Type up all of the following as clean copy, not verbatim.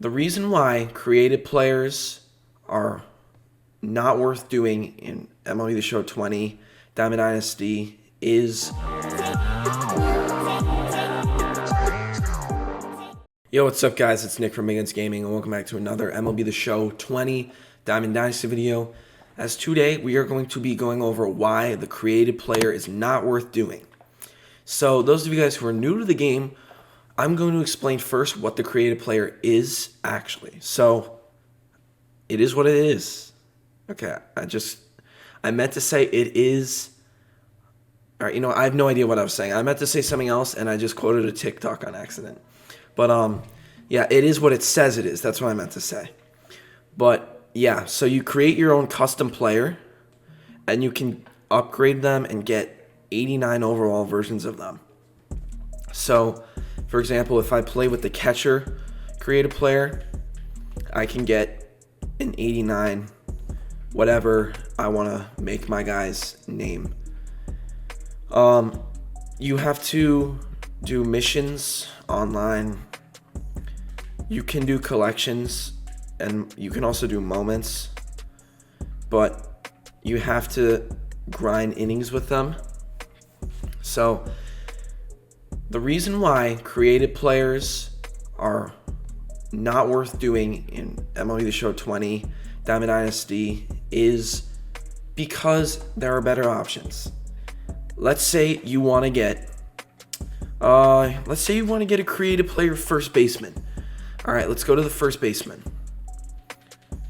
The reason why creative players are not worth doing in MLB The Show 20 Diamond Dynasty is. Yo, what's up, guys? It's Nick from Miggins Gaming, and welcome back to another MLB The Show 20 Diamond Dynasty video. As today, we are going to be going over why the creative player is not worth doing. So, those of you guys who are new to the game, I'm going to explain first what the creative player is actually. So, it is what it is. Okay, I meant to say it is. All right, I have no idea what I was saying. I meant to say something else, and I just quoted a TikTok on accident. But, yeah, it is what it says it is. That's what I meant to say. But, yeah, so you create your own custom player, and you can upgrade them and get 89 overall versions of them. So, for example, if I play with the catcher creative player, I can get an 89, whatever I want to make my guy's name. You have to do missions online. You can do collections, and you can also do moments, but you have to grind innings with them. So the reason why creative players are not worth doing in MLB The Show 20 Diamond Dynasty is because there are better options. Let's say you want to get a creative player first baseman. All right, let's go to the first baseman.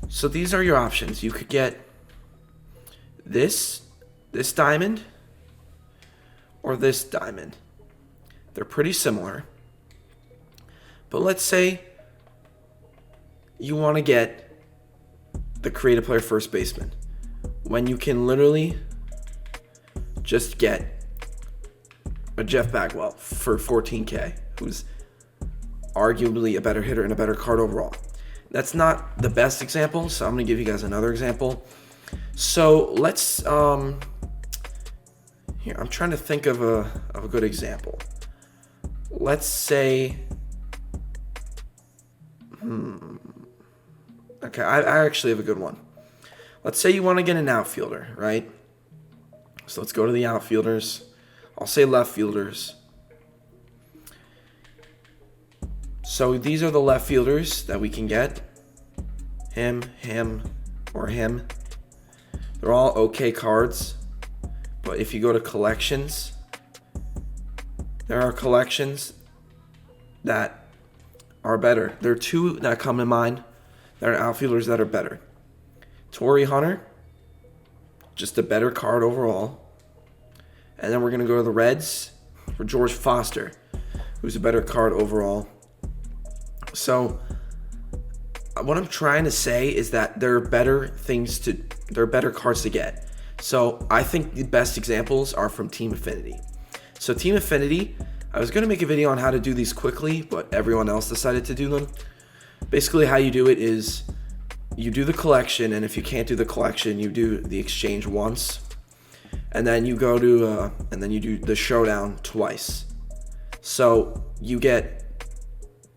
So these are your options. You could get this diamond or this diamond. They're pretty similar. But let's say you want to get the creative player first baseman when you can literally just get a Jeff Bagwell for 14K, who's arguably a better hitter and a better card overall. That's not the best example, so I'm going to give you guys another example. So let's here, I'm trying to think of a good example. Let's say okay, I actually have a good one. Let's say you want to get an outfielder, right? So let's go to the outfielders. I'll say left fielders. So these are the left fielders that we can get. Him, or him. They're all okay cards. But if you go to collections, there are collections that are better. There are two that come to mind. There are outfielders that are better. Torrey Hunter, just a better card overall. And then we're going to go to the Reds for George Foster, who's a better card overall. So what I'm trying to say is that there are better cards to get. So I think the best examples are from Team Affinity. So Team Affinity, I was going to make a video on how to do these quickly, but everyone else decided to do them. Basically how you do it is you do the collection, and if you can't do the collection, you do the exchange once. And then you go to, and then you do the showdown twice. So you get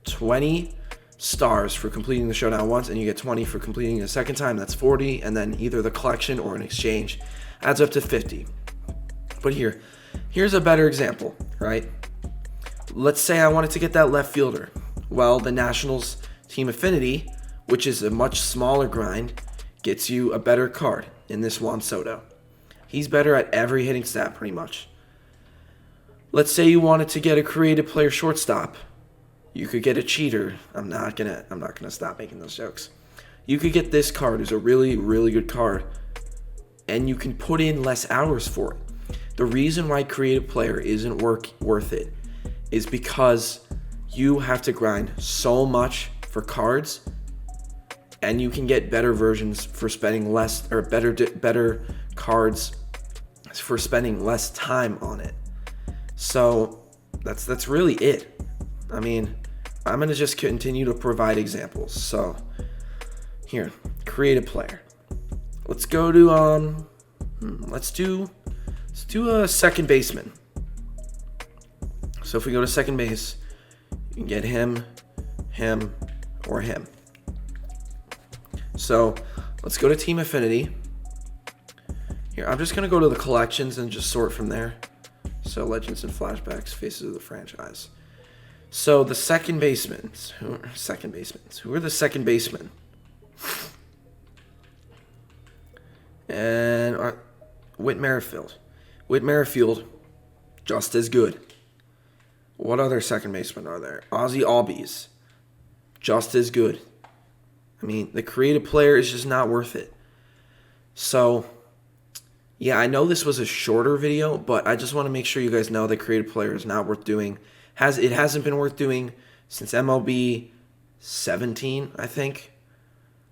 20 stars for completing the showdown once, and you get 20 for completing it a second time. That's 40, and then either the collection or an exchange adds up to 50. But here's a better example, right? Let's say I wanted to get that left fielder. Well, the Nationals Team Affinity, which is a much smaller grind, gets you a better card in this Juan Soto. He's better at every hitting stat pretty much. Let's say you wanted to get a creative player shortstop. You could get a cheater. I'm not gonna stop making those jokes. You could get this card, who's a really, really good card, and you can put in less hours for it. The reason why creative player isn't worth it is because you have to grind so much for cards, and you can get better versions for spending less, or better cards for spending less time on it. So that's really it. I mean, I'm going to just continue to provide examples. So here, creative player. Let's go to let's do a second baseman. So if we go to second base, you can get him, or him. So let's go to Team Affinity. Here, I'm just going to go to the collections and just sort from there. So Legends and Flashbacks, Faces of the Franchise. So the second basemen. Who are the second basemen? And Whit Merrifield. Whit Merrifield, just as good. What other second basemen are there? Ozzy Albies, just as good. I mean, the creative player is just not worth it. So, yeah, I know this was a shorter video, but I just want to make sure you guys know the creative player is not worth doing. It hasn't been worth doing since MLB 17, I think.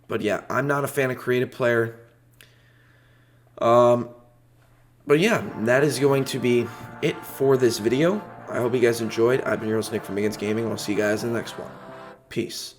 But yeah, I'm not a fan of creative player. But yeah, that is going to be it for this video. I hope you guys enjoyed. I've been your host, Nick from Against Gaming, and I'll see you guys in the next one. Peace.